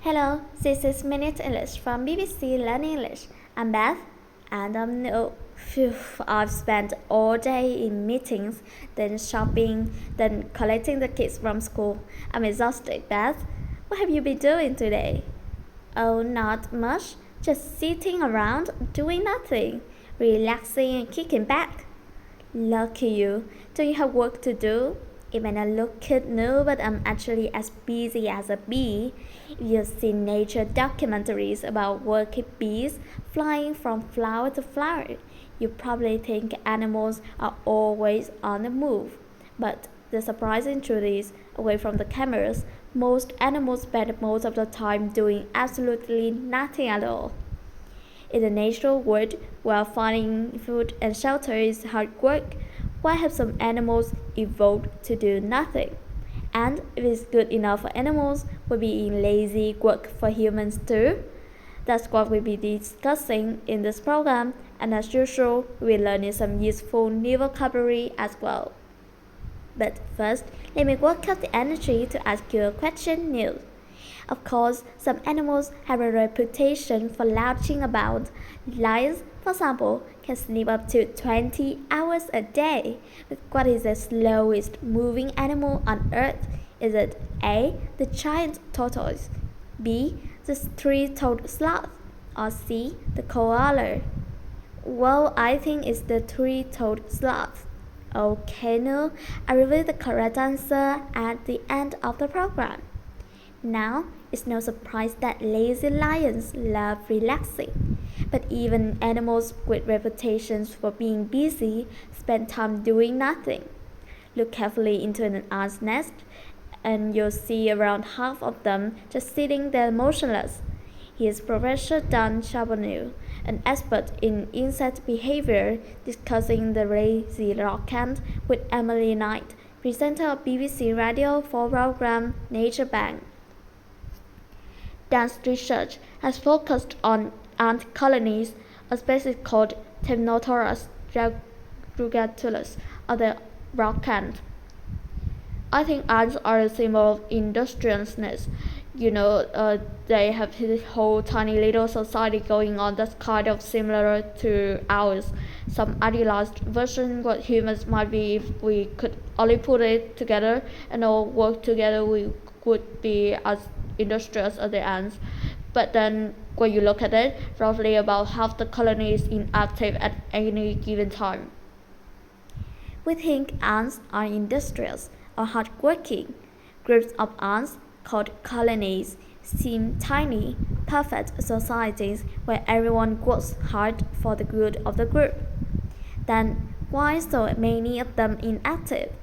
Hello, this is Minute English from BBC Learn English. I'm Beth, and I've spent all day in meetings, then shopping, then collecting the kids from school. I'm exhausted, Beth. What have you been doing today? Oh, not much. Just sitting around doing nothing, relaxing and kicking back. Lucky you. Don't you have work to do? It may not look it new, but I'm actually as busy as a bee. If you've seen nature documentaries about working bees flying from flower to flower, you probably think animals are always on the move. But the surprising truth is, away from the cameras, most animals spend most of the time doing absolutely nothing at all. In the natural world, while finding food and shelter is hard work, why have some animals evolved to do nothing? And if it's good enough for animals, will being lazy work for humans too? That's what we'll be discussing in this program, and as usual, we're learning some useful new vocabulary as well. But first, let me work up the energy to ask you a question new. Of course, some animals have a reputation for lounging about. Lions, for example, can sleep up to 20 hours a day. But what is the slowest moving animal on Earth? Is it A, the giant tortoise, B, the three-toed sloth, or C, the koala? Well, I think it's the three-toed sloth. Okay, no, I reveal the correct answer at the end of the program. Now, it's no surprise that lazy lions love relaxing. But even animals with reputations for being busy spend time doing nothing. Look carefully into an ant's nest, and you'll see around half of them just sitting there motionless. Here's Professor Dan Charbonneau, an expert in insect behavior, discussing the lazy rock ant with Emily Knight, presenter of BBC Radio 4 program Nature Bank. Dan's research has focused on ant colonies, a species called Temnotaurus rugatulus, or the rock ant. I think ants are a symbol of industriousness. They have this whole tiny little society going on that's kind of similar to ours. Some idealized version what humans might be if we could only put it together and all work together, we would be as industrious as the ants. But then when you look at it, roughly about half the colony is inactive at any given time. We think ants are industrious or hardworking. Groups of ants, called colonies, seem tiny, perfect societies where everyone works hard for the good of the group. Then why so many of them inactive?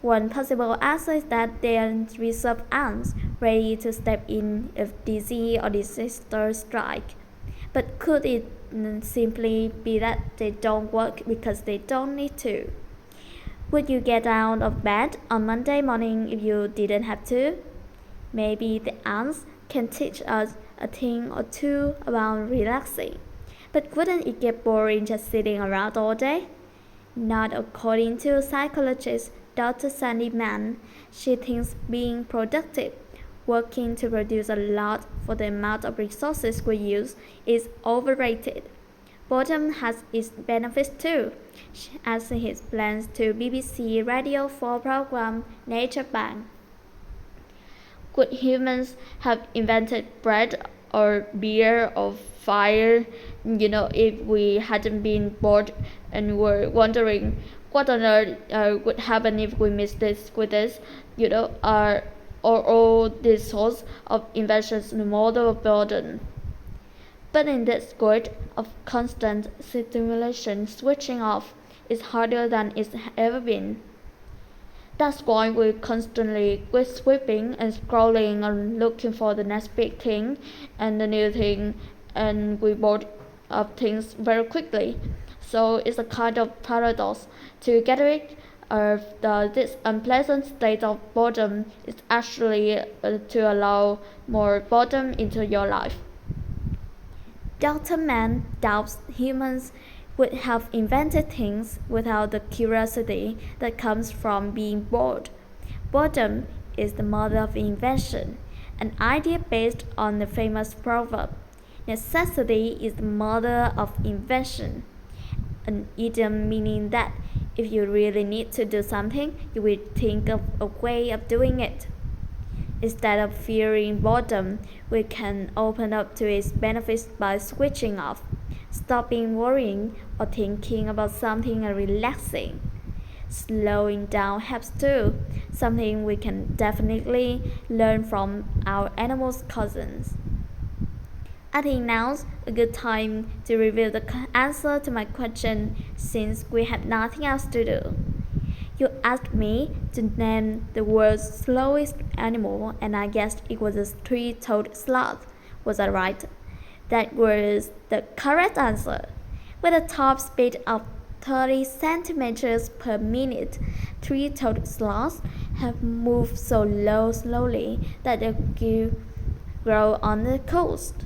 One possible answer is that they are reserve ants, ready to step in if disease or disaster strike. But could it simply be that they don't work because they don't need to? Would you get out of bed on Monday morning if you didn't have to? Maybe the ants can teach us a thing or two about relaxing. But wouldn't it get boring just sitting around all day? Not according to psychologist Dr. Sandy Mann. She thinks being productive, working to produce a lot for the amount of resources we use, is overrated. Boredom has its benefits too, as he explains to BBC Radio 4 program Nature Bank. Could humans have invented bread or beer or fire, if we hadn't been bored and were wondering what on earth would happen if we missed this with this, are all these sorts of inventions the model of boredom. But in this world of constant stimulation, switching off is harder than it's ever been. That's why we're constantly sweeping and scrolling and looking for the next big thing and the new thing, and we bored of things very quickly. So it's a kind of paradox. To get rid of this unpleasant state of boredom is actually to allow more boredom into your life. Dr. Mann doubts humans would have invented things without the curiosity that comes from being bored. Boredom is the mother of invention, an idea based on the famous proverb, necessity is the mother of invention, an idiom meaning that if you really need to do something, you will think of a way of doing it. Instead of fearing boredom, we can open up to its benefits by switching off, stopping worrying, or thinking about something relaxing. Slowing down helps too, something we can definitely learn from our animals' cousins. I think now's a good time to reveal the answer to my question since we have nothing else to do. You asked me to name the world's slowest animal, and I guessed it was a three-toed sloth. Was I right? That was the correct answer. With a top speed of 30 centimeters per minute, three-toed sloths have moved so slowly that they could grow on the coast.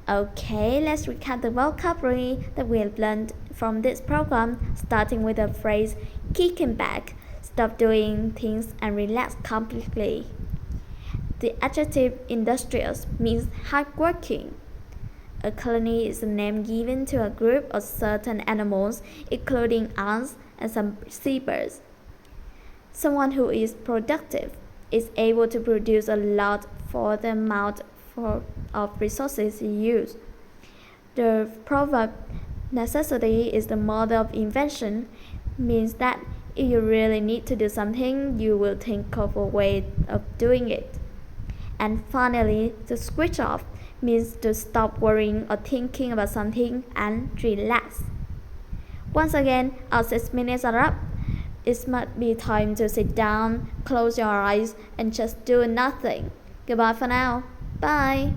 Okay, let's recap the vocabulary that we have learned from this program, starting with the phrase kicking back, stop doing things and relax completely. The adjective industrious means hardworking. A colony is a name given to a group of certain animals, including ants and some seabirds. Someone who is productive is able to produce a lot for the amount of resources he uses. The proverb, necessity is the mother of invention, means that if you really need to do something, you will think of a way of doing it. And finally, to switch off means to stop worrying or thinking about something and relax. Once again, our 6 minutes are up. It might be time to sit down, close your eyes, and just do nothing. Goodbye for now. Bye.